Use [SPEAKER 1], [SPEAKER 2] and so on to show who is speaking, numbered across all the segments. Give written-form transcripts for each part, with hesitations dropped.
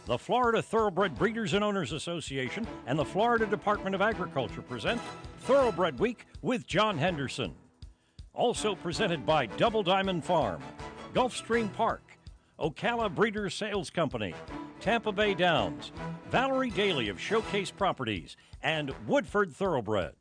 [SPEAKER 1] The Florida Thoroughbred Breeders and Owners Association and the Florida Department of Agriculture present Thoroughbred Week with John Henderson. Also presented by Double Diamond Farm, Gulfstream Park, Ocala Breeders Sales Company, Tampa Bay Downs, Valerie Daly of Showcase Properties, and Woodford Thoroughbreds.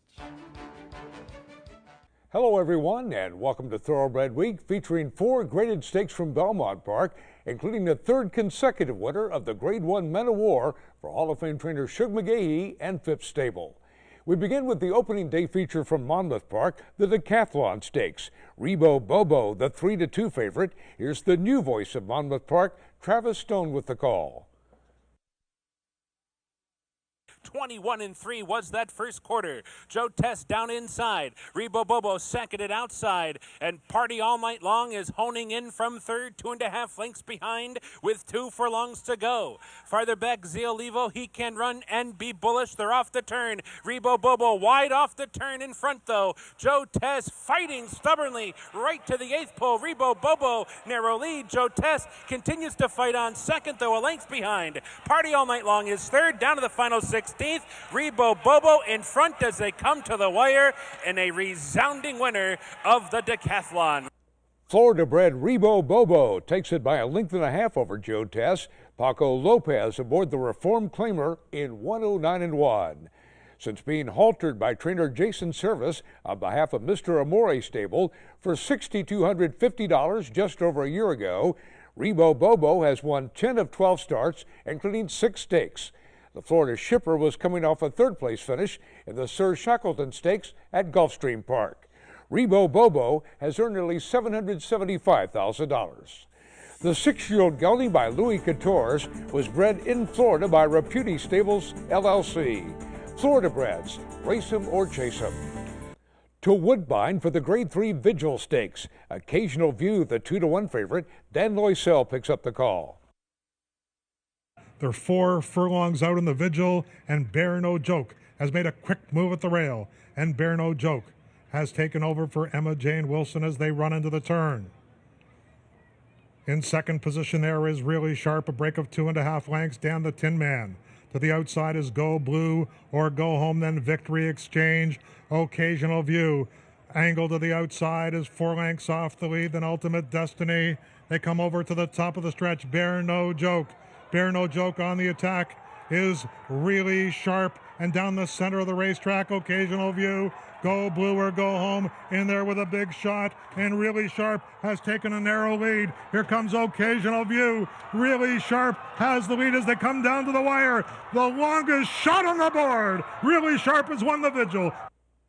[SPEAKER 2] Hello everyone, and welcome to Thoroughbred Week, featuring 4 graded stakes from Belmont Park, including the 3rd consecutive winner of the Grade 1 Men of War for Hall of Fame trainer Shug McGahee and Phipps Stable. We begin with the opening day feature from Monmouth Park, the Decathlon Stakes. Rebo Bobo, the 3-2 favorite. Here's the new voice of Monmouth Park, Travis Stone, with the call.
[SPEAKER 3] 21-3 was that first quarter. Joe Test down inside. Rebo Bobo seconded outside. And Party All Night Long is honing in from third, 2.5 lengths behind with 2 furlongs to go. Farther back, Zio Levo, he can run and be bullish. They're off the turn. Rebo Bobo wide off the turn in front though. Joe Test fighting stubbornly right to the 8th pole. Rebo Bobo narrow lead. Joe Test continues to fight on second though, a length behind. Party All Night Long is third, down to the final 16th. Rebo Bobo in front as they come to the wire, and a resounding winner of the decathlon.
[SPEAKER 2] Florida-bred Rebo Bobo takes it by a length and a half over Joe Tess. Paco Lopez aboard the Reform Claimer in 109-1. Since being haltered by trainer Jason Service on behalf of Mr. Amore Stable for $6,250 just over a year ago, Rebo Bobo has won 10 of 12 starts, including 6 stakes. The Florida Shipper was coming off a 3rd-place finish in the Sir Shackleton Stakes at Gulfstream Park. Rebo Bobo has earned nearly $775,000. The 6-year-old gelding by Louis Quatorze was bred in Florida by Reputi Stables, LLC. Florida breds, race him or chase him. To Woodbine for the Grade 3 Vigil Stakes. Occasional View, the 2-1 favorite. Dan Loisel picks up the call.
[SPEAKER 4] They're 4 furlongs out in the Vigil, and Bear No Joke has made a quick move at the rail, and Bear No Joke has taken over for Emma Jane Wilson as they run into the turn. In second position there is Really Sharp, a break of 2.5 lengths. Dan the Tin Man. To the outside is Go Blue or Go Home, then Victory Exchange. Occasional View. Angle to the outside is 4 lengths off the lead, then Ultimate Destiny. They come over to the top of the stretch. Bear No Joke. Bear No Joke on the attack is Really Sharp, and down the center of the racetrack, Occasional View, Go Blue or Go Home in there with a big shot, and Really Sharp has taken a narrow lead. Here comes Occasional View. Really Sharp has the lead as they come down to the wire. The longest shot on the board. Really Sharp has won the Vigil.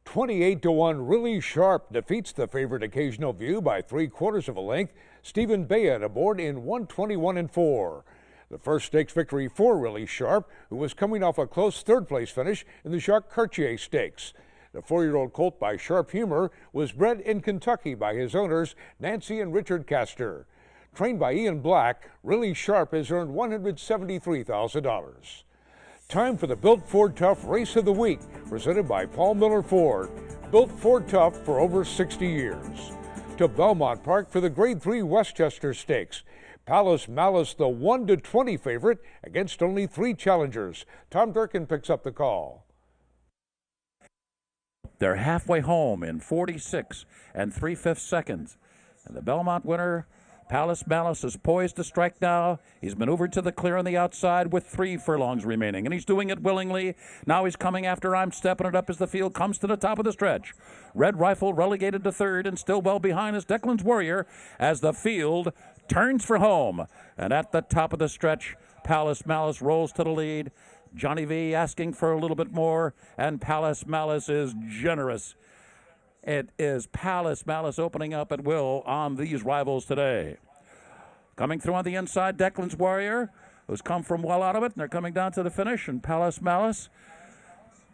[SPEAKER 2] 28-1 Really Sharp defeats the favorite Occasional View by 3/4 of a length. Stephen Bayard aboard in 121-4. The first stakes victory for Really Sharp, who was coming off a close 3rd-place finish in the Jacques Cartier Stakes. The 4-year-old colt by Sharp Humor was bred in Kentucky by his owners, Nancy and Richard Castor. Trained by Ian Black, Really Sharp has earned $173,000. Time for the Built Ford Tough Race of the Week, presented by Paul Miller Ford. Built Ford Tough for over 60 years. To Belmont Park for the Grade 3 Westchester Stakes. Palace Malice, the 1-20 favorite, against only 3 challengers. Tom Durkin picks up the call.
[SPEAKER 5] They're halfway home in 46 3/5 seconds. And the Belmont winner, Palace Malice, is poised to strike now. He's maneuvered to the clear on the outside with 3 furlongs remaining, and he's doing it willingly. Now he's coming after I'm Stepping It Up as the field comes to the top of the stretch. Red Rifle relegated to 3rd, and still well behind is Declan's Warrior as the field turns for home. And at the top of the stretch, Palace Malice rolls to the lead. Johnny V asking for a little bit more, and Palace Malice is generous. It is Palace Malice opening up at will on these rivals today. Coming through on the inside, Declan's Warrior, who's come from well out of it, and they're coming down to the finish, and Palace Malice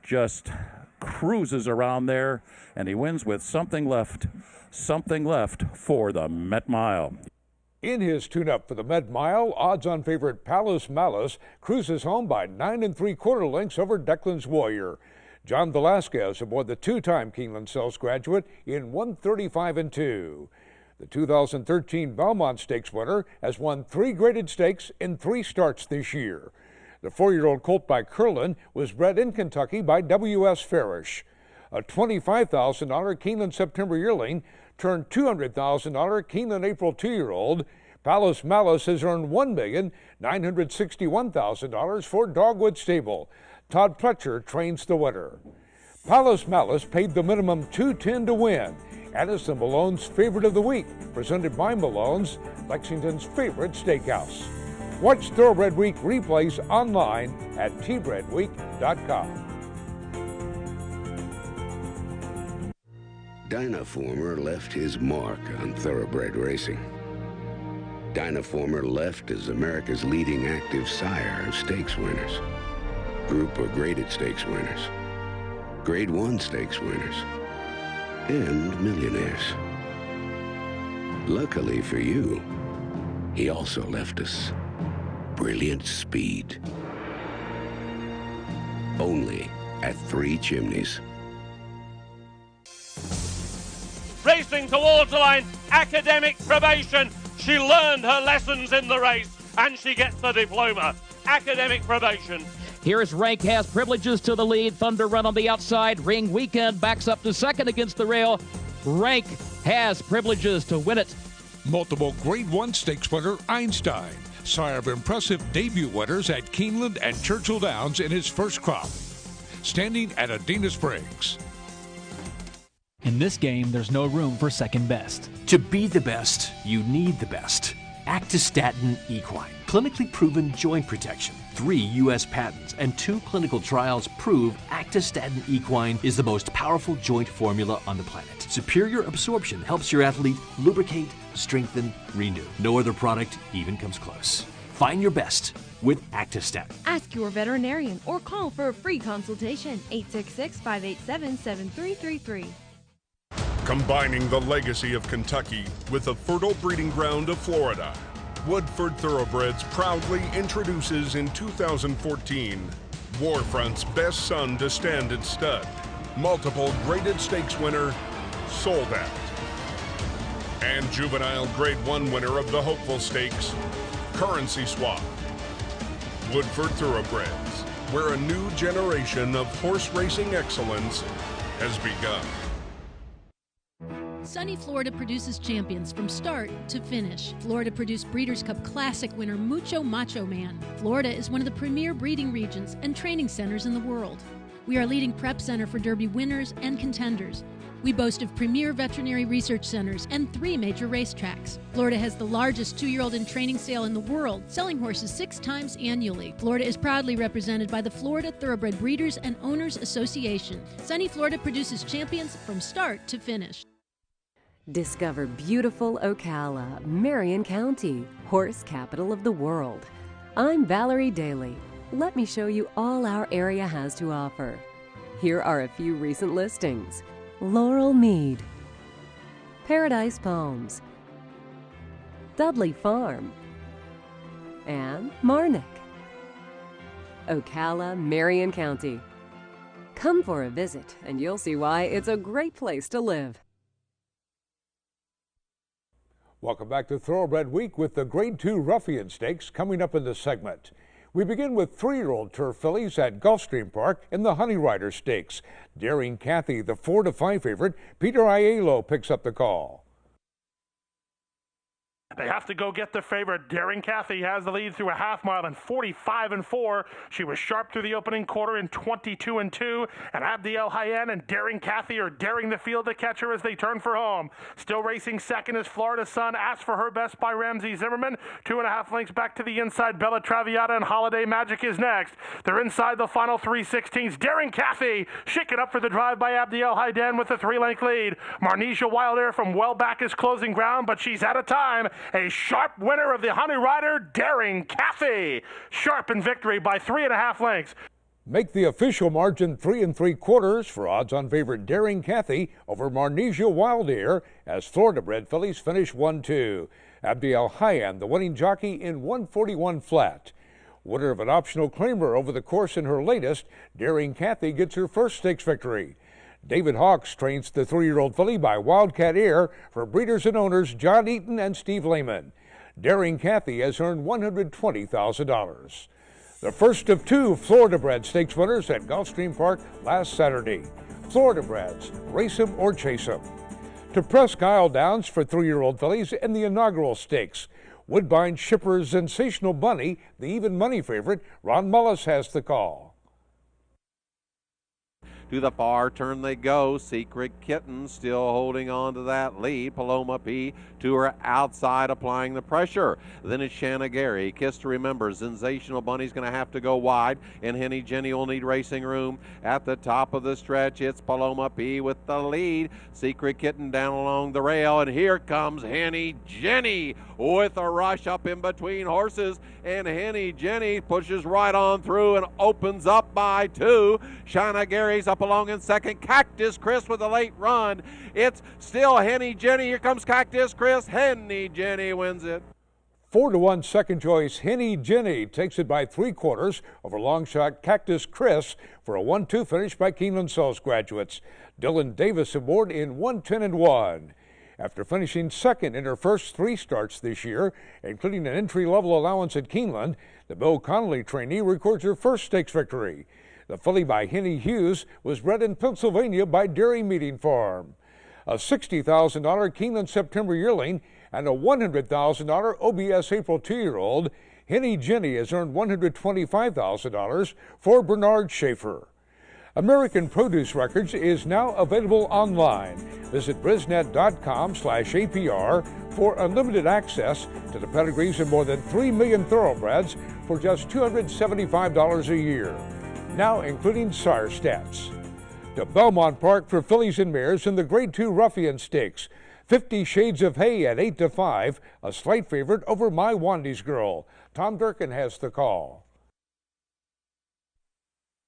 [SPEAKER 5] just cruises around there, and he wins with something left for the Met Mile.
[SPEAKER 2] In his tune-up for the Med Mile, odds-on favorite Palace Malice cruises home by 9 3/4 lengths over Declan's Warrior. John Velasquez aboard the 2-time Keeneland Sells graduate in 135-2. The 2013 Belmont Stakes winner has won 3 graded stakes in 3 starts this year. The 4-year-old colt by Curlin was bred in Kentucky by W.S. Farish. A $25,000 Keeneland September yearling turned $200,000 Keeneland April 2-year-old. Palace Malice has earned $1,961,000 for Dogwood Stable. Todd Pletcher trains the winner. Palace Malice paid the minimum $210 to win and is the Malone's favorite of the week, presented by Malone's, Lexington's favorite steakhouse. Watch Thoroughbred Week replays online at tbredweek.com.
[SPEAKER 6] Dynaformer left his mark on thoroughbred racing. Dynaformer left as America's leading active sire of stakes winners, group or graded stakes winners, Grade 1 stakes winners, and millionaires. Luckily for you, he also left us brilliant speed. Only at 3 Chimneys.
[SPEAKER 7] Racing towards the line, academic probation. She learned her lessons in the race, and she gets the diploma. Academic probation.
[SPEAKER 8] Here's Rank has privileges to the lead. Thunder Run on the outside. Ring Weekend backs up to second against the rail. Rank has privileges to win it.
[SPEAKER 2] Multiple Grade 1 stakes winner Einstein, sire of impressive debut winners at Keeneland and Churchill Downs in his first crop, standing at Adena Springs.
[SPEAKER 9] In this game, there's no room for second best.
[SPEAKER 10] To be the best, you need the best. Actistatin Equine, clinically proven joint protection. 3 U.S. patents and 2 clinical trials prove Actistatin Equine is the most powerful joint formula on the planet. Superior absorption helps your athlete lubricate, strengthen, renew. No other product even comes close. Find your best with Actistatin.
[SPEAKER 11] Ask your veterinarian or call for a free consultation. 866-587-7333.
[SPEAKER 12] Combining the legacy of Kentucky with the fertile breeding ground of Florida, Woodford Thoroughbreds proudly introduces in 2014 Warfront's best son to stand at stud, multiple graded stakes winner, Sold Out, and juvenile Grade 1 winner of the Hopeful Stakes, Currency Swap. Woodford Thoroughbreds, where a new generation of horse racing excellence has begun.
[SPEAKER 13] Sunny Florida produces champions from start to finish. Florida produced Breeders' Cup Classic winner Mucho Macho Man. Florida is one of the premier breeding regions and training centers in the world. We are a leading prep center for Derby winners and contenders. We boast of premier veterinary research centers and 3 major racetracks. Florida has the largest 2-year-old in training sale in the world, selling horses 6 times annually. Florida is proudly represented by the Florida Thoroughbred Breeders and Owners Association. Sunny Florida produces champions from start to finish.
[SPEAKER 14] Discover beautiful Ocala, Marion County, horse capital of the world. I'm Valerie Daly. Let me show you all our area has to offer. Here are a few recent listings. Laurel Mead, Paradise Palms, Dudley Farm, and Marnick. Ocala, Marion County. Come for a visit and you'll see why it's a great place to live.
[SPEAKER 2] Welcome back to Thoroughbred Week with the Grade 2 Ruffian Stakes coming up in this segment. We begin with 3-year-old turf fillies at Gulfstream Park in the Honey Rider Stakes. Daring Kathy, the 4-5 favorite, Peter Aiello picks up the call.
[SPEAKER 15] They have to go get the favorite. Daring Kathy has the lead through a half mile in 45-4. She was sharp through the opening quarter in 22-2. And Abdiel Hayen and Daring Kathy are daring the field to catch her as they turn for home. Still racing second is Florida Sun, asked for her best by Ramsey Zimmerman. 2.5 lengths back to the inside. Bella Traviata and Holiday Magic is next. They're inside the final 3/16. Daring Kathy shaken up for the drive by Abdiel Hayen with a 3-length lead. Marnesia Wild Air from well back is closing ground, but she's out of time. A sharp winner of the Honey Rider, Daring Kathy. Sharp in victory by 3.5 lengths.
[SPEAKER 2] Make the official margin 3 3/4 for odds on favorite Daring Kathy over Marnesia Wild Air as Florida bred fillies finish 1-2. Abdiel Hayen, the winning jockey in 141 flat. Winner of an optional claimer over the course in her latest, Daring Kathy gets her first stakes victory. David Hawks trains the 3-year-old filly by Wildcat Air for breeders and owners John Eaton and Steve Lehman. Daring Kathy has earned $120,000. The first of 2 Florida-bred stakes winners at Gulfstream Park last Saturday. Florida-breds, race 'em or chase 'em. To Presque Isle Downs for 3-year-old fillies in the inaugural stakes. Woodbine Shipper's Sensational Bunny, the even money favorite, Ron Mullis has the call.
[SPEAKER 16] To the far turn they go. Secret Kitten still holding on to that lead. Paloma P to her outside, applying the pressure. Then it's Shanna Gary. Kiss to Remember. Sensational Bunny's going to have to go wide, and Henny Jenny will need racing room. At the top of the stretch, it's Paloma P with the lead. Secret Kitten down along the rail, and here comes Henny Jenny with a rush up in between horses, and Henny Jenny pushes right on through and opens up by 2. Shanna Gary's up along in second. Cactus Chris with a late run. It's still Henny Jenny. Here comes Cactus Chris. Henny Jenny wins it.
[SPEAKER 2] 4-1 second choice Henny Jenny takes it by 3/4 over long shot Cactus Chris for a 1-2 finish by Keeneland Sells graduates. Dylan Davis aboard in 110-1. After finishing second in her first 3 starts this year, including an entry-level allowance at Keeneland, the Bill Connolly trainee records her first stakes victory. The filly by Henny Hughes was bred in Pennsylvania by Dairy Meeting Farm. A $60,000 Keeneland September yearling and a $100,000 OBS April 2-year-old, Henny Jenny has earned $125,000 for Bernard Schaefer. American Produce Records is now available online. Visit brisnet.com/APR for unlimited access to the pedigrees of more than 3 million thoroughbreds for just $275 a year, now including sire stats. To Belmont Park for fillies and mares in the Grade 2 Ruffian Stakes. 50 Shades of Hay at 8-5, a slight favorite over My Wandy's Girl. Tom Durkin has the call.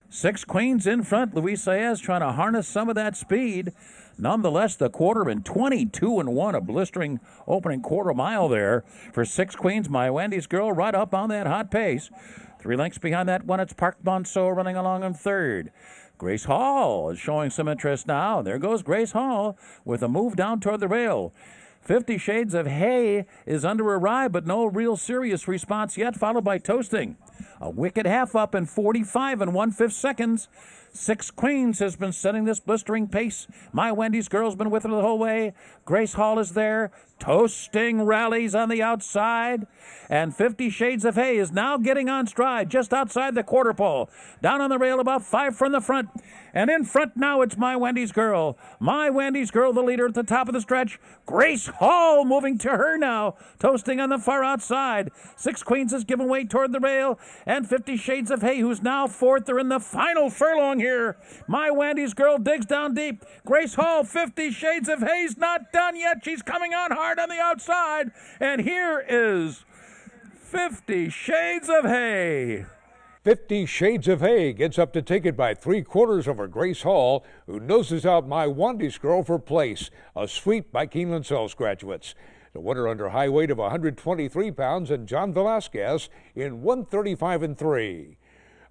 [SPEAKER 5] 6 Queens in front. Luis Saez trying to harness some of that speed. Nonetheless, the quarter in 22-1, a blistering opening quarter mile there for 6 Queens. My Wendy's Girl right up on that hot pace. 3 lengths behind that one, it's Park Monceau running along in third. Grace Hall is showing some interest now. There goes Grace Hall with a move down toward the rail. 50 Shades of Hay is under a ride, but no real serious response yet, followed by Toasting. A wicked half up in 45 1/5 seconds. 6 Queens has been setting this blistering pace. My Wendy's Girl's been with her the whole way. Grace Hall is there. Toasting rallies on the outside. And 50 Shades of Hay is now getting on stride just outside the quarter pole. Down on the rail about 5 from the front. And in front now it's My Wendy's Girl. My Wendy's Girl, the leader at the top of the stretch. Grace Hall moving to her now. Toasting on the far outside. 6 Queens is giving way toward the rail. And 50 Shades of Hay, who's now fourth. They're in the final furlong here. My Wendy's Girl digs down deep. Grace Hall, 50 Shades of Hay's not done yet. She's coming on hard on the outside. And here is 50 Shades of Hay.
[SPEAKER 2] 50 Shades of Hay gets up to take it by 3/4 over Grace Hall, who noses out My Wandy's Girl for place. A sweep by Keeneland Sells graduates. The winner under high weight of 123 pounds and John Velasquez in 135 3.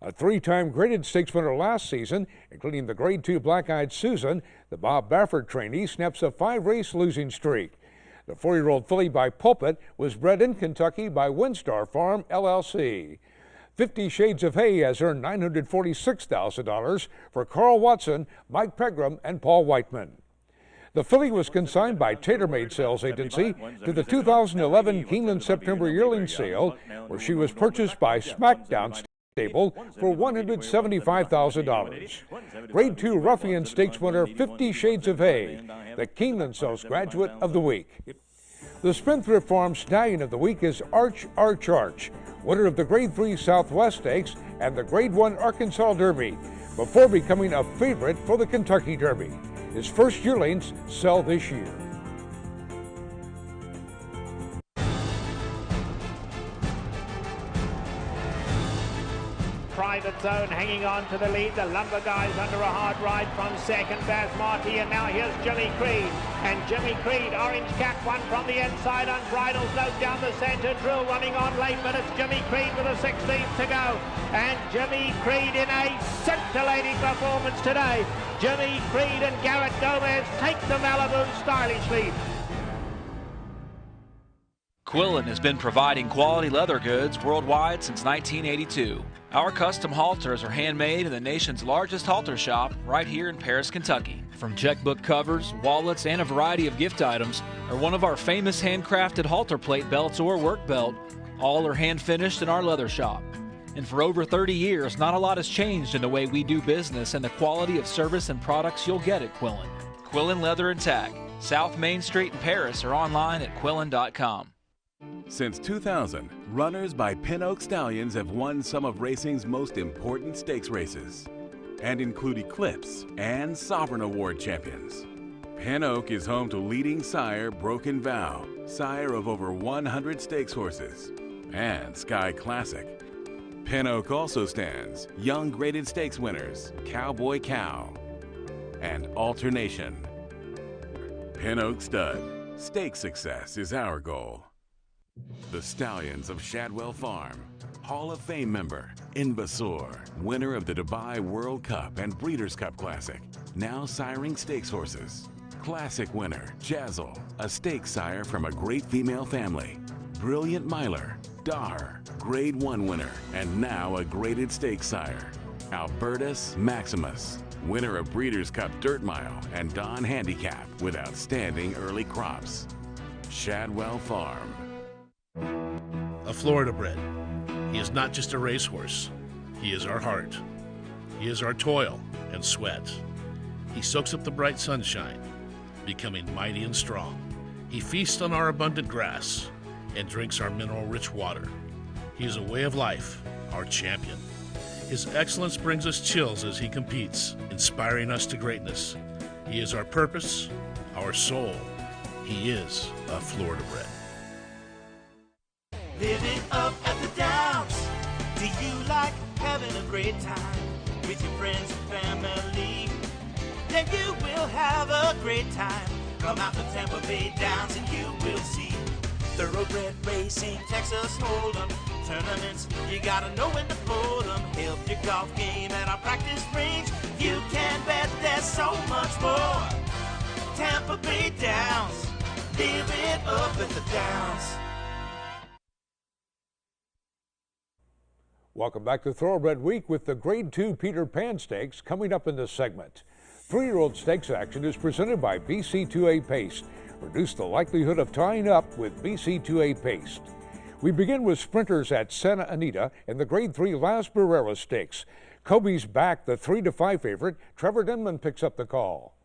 [SPEAKER 2] A 3-time graded stakes winner last season, including the Grade 2 Black-Eyed Susan, the Bob Baffert trainee snaps a 5-race losing streak. The 4-year-old filly by Pulpit was bred in Kentucky by Windstar Farm, LLC. 50 Shades of Hay has earned $946,000 for Carl Watson, Mike Pegram, and Paul Whiteman. The filly was consigned by TaylorMade Sales Agency to the 2011 Keeneland September yearling sale, where she was purchased by SmackDown Stable for $175,000. Grade 2 Ruffian Stakes winner 50 Shades of Hay, the Keeneland Sells Graduate of the Week. The Spendthrift Farm Stallion of the Week is Arch, winner of the Grade 3 Southwest Stakes and the Grade 1 Arkansas Derby, before becoming a favorite for the Kentucky Derby. His first yearlings sell this year.
[SPEAKER 17] Try private zone, hanging on to the lead. The Lumber Guys under a hard ride from second, Baz Marty, and now here's Jimmy Creed. And Jimmy Creed, orange cap, one from the inside, unbridled note down the centre. Drill running on late, but it's Jimmy Creed with a 16th to go. And Jimmy Creed in a scintillating performance today. Jimmy Creed and Garrett Gomez take the Malibu stylishly.
[SPEAKER 18] Quillen has been providing quality leather goods worldwide since 1982. Our custom halters are handmade in the nation's largest halter shop right here in Paris, Kentucky.
[SPEAKER 9] From checkbook covers, wallets, and a variety of gift items, or one of our famous handcrafted halter plate belts or work belt, all are hand finished in our leather shop. And for over 30 years, not a lot has changed in the way we do business and the quality of service and products you'll get at Quillen. Quillen Leather and Tag, South Main Street in Paris, or online at quillen.com.
[SPEAKER 19] Since 2000, runners by Pin Oak Stallions have won some of racing's most important stakes races and include Eclipse and Sovereign Award champions. Pin Oak is home to leading sire Broken Vow, sire of over 100 stakes horses, and Sky Classic. Pin Oak also stands young graded stakes winners Cowboy Cow and Alternation. Pin Oak Stud, stakes success is our goal. The Stallions of Shadwell Farm, Hall of Fame member, Invasaur, winner of the Dubai World Cup and Breeders' Cup Classic, now siring stakes horses. Classic winner, Jazzle, a stakes sire from a great female family. Brilliant Miler, Dar, Grade 1 winner, and now a graded stakes sire. Albertus Maximus, winner of Breeders' Cup Dirt Mile and Don Handicap with outstanding early crops. Shadwell Farm.
[SPEAKER 20] A Florida bred. He is not just a racehorse. He is our heart. He is our toil and sweat. He soaks up the bright sunshine, becoming mighty and strong. He feasts on our abundant grass and drinks our mineral-rich water. He is a way of life, our champion. His excellence brings us chills as he competes, inspiring us to greatness. He is our purpose, our soul. He is a Florida bred.
[SPEAKER 21] Living up at the Downs. Do you like having a great time with your friends and family? Then you will have a great time. Come out to Tampa Bay Downs and you will see Thoroughbred racing, Texas Hold'em tournaments. You gotta know when to pull them. Help your golf game at our practice range. You can bet there's so much more. Tampa Bay Downs. Live it up at the Downs.
[SPEAKER 2] Welcome back to Thoroughbred Week with the Grade 2 Peter Pan Stakes coming up in this segment. 3-year-old stakes action is presented by BC2A Paste. Reduce the likelihood of tying up with BC2A Paste. We begin with sprinters at Santa Anita in the Grade 3 Las Barreras Stakes. Kobe's back, the 3-5 favorite. Trevor Denman picks up the call.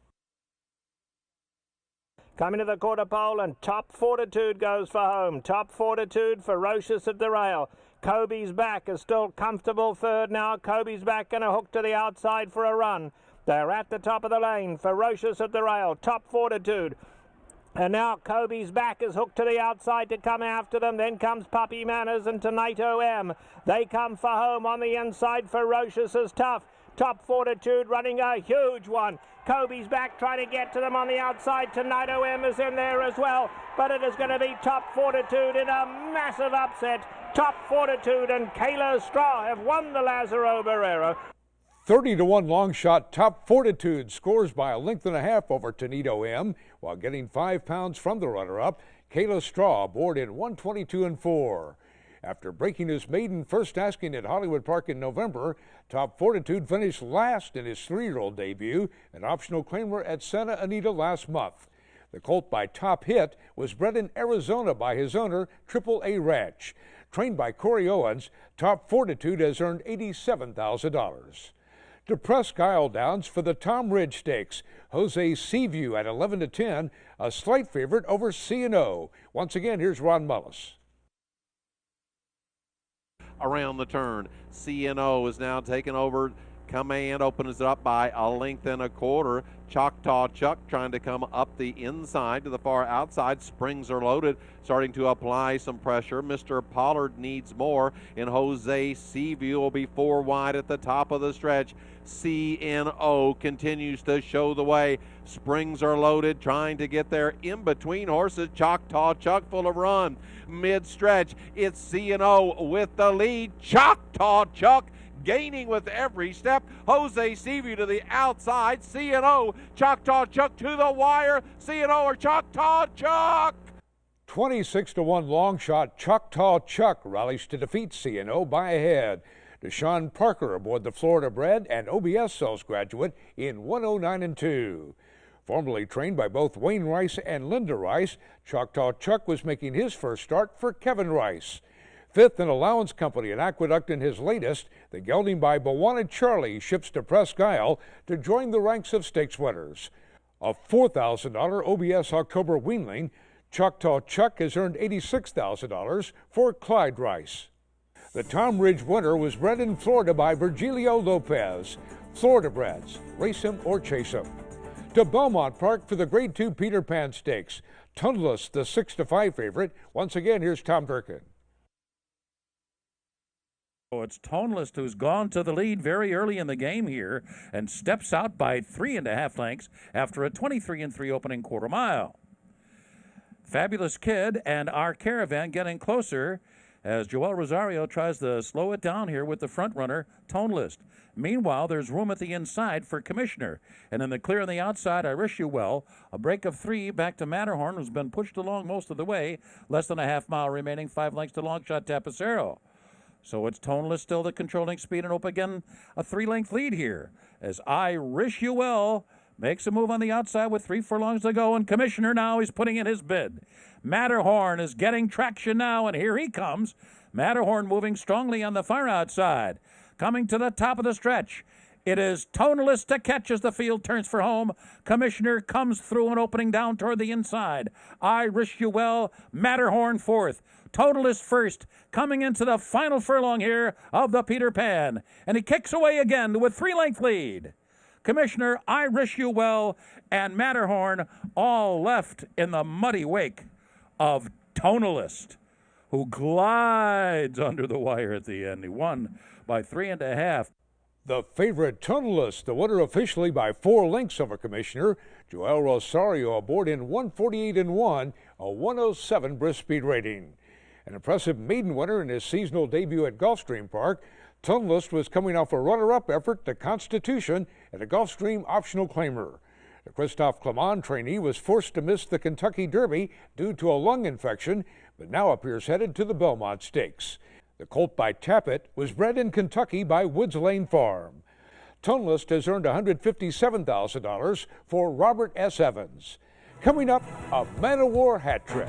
[SPEAKER 17] Coming to the quarter pole, and Top Fortitude goes for home. Top Fortitude, ferocious at the rail. Kobe's back is still comfortable third now. Kobe's back going to hook to the outside for a run. They're at the top of the lane. Ferocious at the rail. Top Fortitude. And now Kobe's back is hooked to the outside to come after them. Then comes Puppy Manners and Tonight OM. They come for home on the inside. Ferocious is tough. Top Fortitude running a huge one. Kobe's back trying to get to them on the outside. Tonight OM is in there as well. But it is going to be Top Fortitude in a massive upset. Top Fortitude and Kayla Straw have won the Lazaro Barrera.
[SPEAKER 2] 30-1 long shot. Top Fortitude scores by a length and a half over Tonito M, while getting 5 pounds from the runner-up. Kayla Straw aboard in 122-4. After breaking his maiden first asking at Hollywood Park in November, Top Fortitude finished last in his 3-year-old debut, an optional claimer at Santa Anita last month. The colt by Top Hit was bred in Arizona by his owner, Triple A Ranch. Trained by Corey Owens, Top Fortitude has earned $87,000. Depressed Isle Downs for the Tom Ridge Stakes. Jose Seaview at 11-10, a slight favorite over C&O. Once again, here's Ron Mullis.
[SPEAKER 16] Around the turn, C&O is now taken over Command opens it up by a length and a quarter. Choctaw Chuck trying to come up the inside to the far outside. Springs are loaded, starting to apply some pressure. Mr. Pollard needs more, and Jose Seaview will be 4 wide at the top of the stretch. CNO continues to show the way. Springs are loaded, trying to get there in between horses. Choctaw Chuck full of run. Mid-stretch, it's CNO with the lead. Choctaw Chuck gaining with every step. Jose Seaview to the outside. CNO, Choctaw Chuck to the wire. CNO or Choctaw Chuck.
[SPEAKER 2] 26-1 long shot Choctaw Chuck rallies to defeat CNO by a head. Deshaun Parker aboard the Florida bred and OBS Cells graduate in 109-2. Formerly trained by both Wayne Rice and Linda Rice, Choctaw Chuck was making his first start for Kevin Rice. Fifth in Allowance Company and Aqueduct in his latest, the gelding by Bawana Charlie ships to Presque Isle to join the ranks of stakes winners. A $4,000 OBS October weanling, Choctaw Chuck has earned $86,000 for Clyde Rice. The Tom Ridge winner was bred in Florida by Virgilio Lopez. Florida breds, race him or chase him. To Belmont Park for the Grade 2 Peter Pan Stakes. Tunless, the 6-5 favorite. Once again, here's Tom Durkin.
[SPEAKER 5] It's Toneless who's gone to the lead very early in the game here and steps out by 3.5 lengths after a 23-3 opening quarter mile. Fabulous Kid and Our Caravan getting closer as Joel Rosario tries to slow it down here with the front runner, Toneless. Meanwhile, there's room at the inside for Commissioner. And in the clear on the outside, I Wish You Well, a break of 3 back to Matterhorn, who's been pushed along most of the way. Less than a half mile remaining, 5 lengths to Longshot Tapacero. So it's Toneless still the controlling speed, and up again a 3-length lead here as I Wish You Well makes a move on the outside with 3 furlongs to go, and Commissioner now is putting in his bid. Matterhorn is getting traction now, and here he comes. Matterhorn moving strongly on the far outside. Coming to the top of the stretch. It is Toneless to catch as the field turns for home. Commissioner comes through and opening down toward the inside. I Wish You Well, Matterhorn fourth. Toneless first, coming into the final furlong here of the Peter Pan. And he kicks away again with 3-length lead. Commissioner, I Wish You Well, and Matterhorn all left in the muddy wake of Toneless, who glides under the wire at the end. He won by 3.5.
[SPEAKER 2] The favorite Tunless, the winner officially by 4 lengths over Commissioner. Joel Rosario aboard in 148-1, a 107 brisk speed rating. An impressive maiden winner in his seasonal debut at Gulfstream Park. Tunless was coming off a runner-up effort to Constitution at a Gulfstream optional claimer. The Christophe Clement trainee was forced to miss the Kentucky Derby due to a lung infection, but now appears headed to the Belmont Stakes. The colt by Tappet was bred in Kentucky by Woods Lane Farm. Tunless has earned $157,000 for Robert S. Evans. Coming up, a Man o' War hat trick.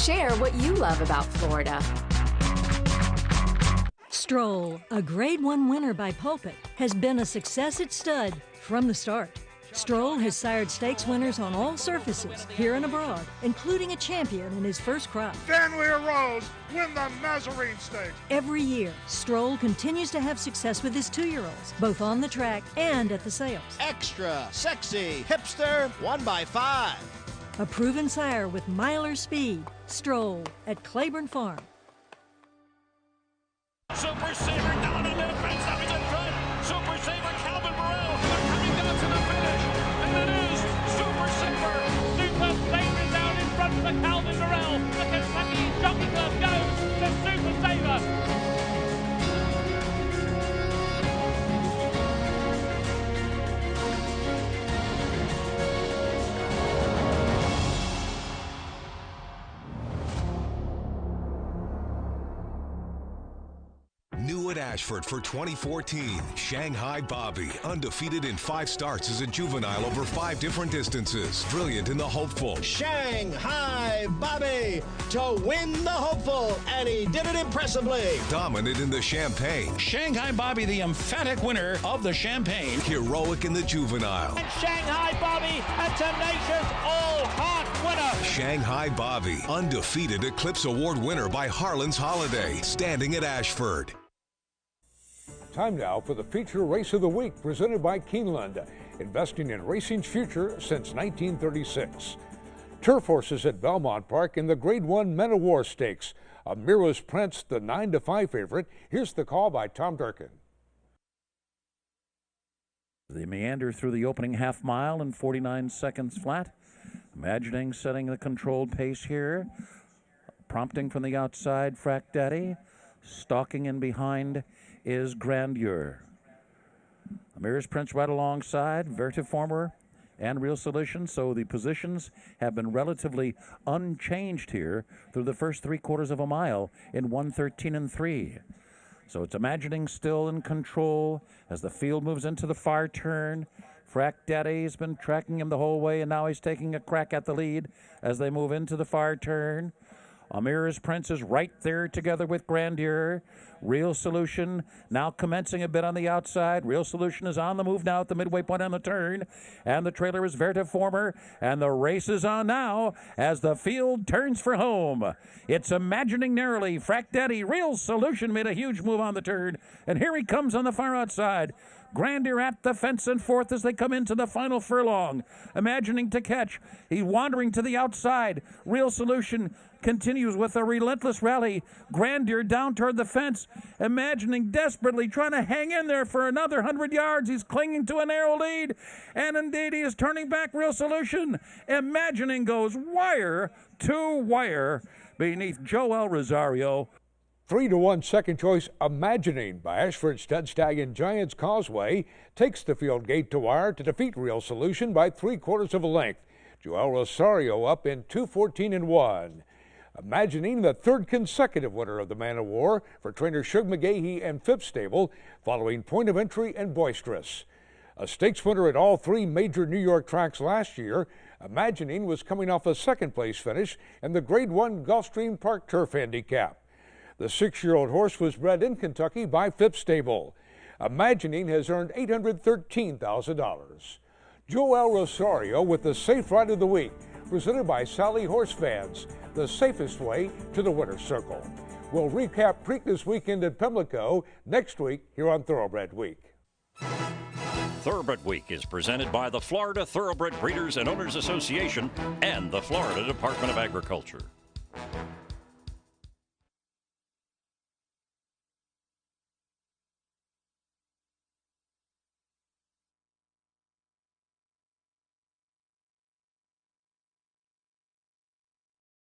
[SPEAKER 1] Share what you love about Florida. Stroll, a Grade 1 winner by Pulpit, has been a success at stud from the start. Stroll has sired stakes winners on all surfaces, here and abroad, including a champion in his first crop.
[SPEAKER 4] Vanlier Rose win the Mazarine Stakes.
[SPEAKER 1] Every year, Stroll continues to have success with his 2-year-olds, both on the track and at the sales.
[SPEAKER 22] Extra, sexy, hipster, 1x5.
[SPEAKER 1] A proven sire with miler speed, Stroll at Claiborne Farm.
[SPEAKER 23] Super Saver down on that fence, up in front. Super Saver, Calvin Burrell, they're coming down to the finish. And it is Super Saver.
[SPEAKER 7] Super Saver down in front for Calvin Burrell. The Kentucky Jockey Club goes to Super Saver.
[SPEAKER 24] New at Ashford for 2014, Shanghai Bobby, undefeated in 5 starts as a juvenile over 5 different distances. Brilliant in the hopeful.
[SPEAKER 22] Shanghai Bobby to win the hopeful, and he did it impressively.
[SPEAKER 24] Dominant in the Champagne.
[SPEAKER 25] Shanghai Bobby, the emphatic winner of the Champagne.
[SPEAKER 24] Heroic in the juvenile.
[SPEAKER 22] And Shanghai Bobby, a tenacious all-heart winner.
[SPEAKER 24] Shanghai Bobby, undefeated Eclipse Award winner by Harlan's Holiday, standing at Ashford.
[SPEAKER 2] Time now for the feature race of the week, presented by Keeneland, investing in racing's future since 1936. Turf horses at Belmont Park in the Grade 1 Men of War Stakes. Amira's Prince, the 9-5 favorite. Here's the call by Tom Durkin.
[SPEAKER 5] They meander through the opening half mile in 49 seconds flat. Imagining setting the controlled pace here. Prompting from the outside, Frack Daddy. Stalking in behind is Grandeur. Amira's Prince right alongside, Vertiformer and Real Solution, so the positions have been relatively unchanged here through the first 3/4 of a mile in 1:13 and 3. So it's Imagining still in control as the field moves into the far turn. Frack Daddy's been tracking him the whole way, and now he's taking a crack at the lead as they move into the far turn. Amira's Prince is right there together with Grandeur. Real Solution now commencing a bit on the outside. Real Solution is on the move now at the midway point on the turn. And the trailer is Vertiformer. And the race is on now as the field turns for home. It's Imagining narrowly. Frack Daddy, Real Solution made a huge move on the turn. And here he comes on the far outside. Grandeur at the fence and fourth as they come into the final furlong. Imagining to catch. He's wandering to the outside. Real Solution continues with a relentless rally. Grandeur down toward the fence. Imagining desperately trying to hang in there for another 100 yards. He's clinging to a narrow lead. And indeed he is turning back Real Solution. Imagining goes wire to wire beneath Joel Rosario.
[SPEAKER 2] 3-1 second choice Imagining by Ashford Stud Stallion Giants Causeway takes the field gate to wire to defeat Real Solution by 3/4 of a length. Joel Rosario up in 2:14 and 1. Imagining, the third consecutive winner of the Man of War for trainer Shug McGahee and Phipps Stable, following Point of Entry and Boisterous. A stakes winner at all 3 major New York tracks last year, Imagining was coming off a second-place finish in the Grade 1 Gulfstream Park Turf Handicap. The 6-year-old horse was bred in Kentucky by Phipps Stable. Imagining has earned $813,000. Joel Rosario with the Safe Ride of the Week, presented by Sally Horse Fans, the safest way to the winner's circle. We'll recap Preakness weekend at Pimlico next week here on Thoroughbred Week.
[SPEAKER 26] Thoroughbred Week is presented by the Florida Thoroughbred Breeders and Owners Association and the Florida Department of Agriculture.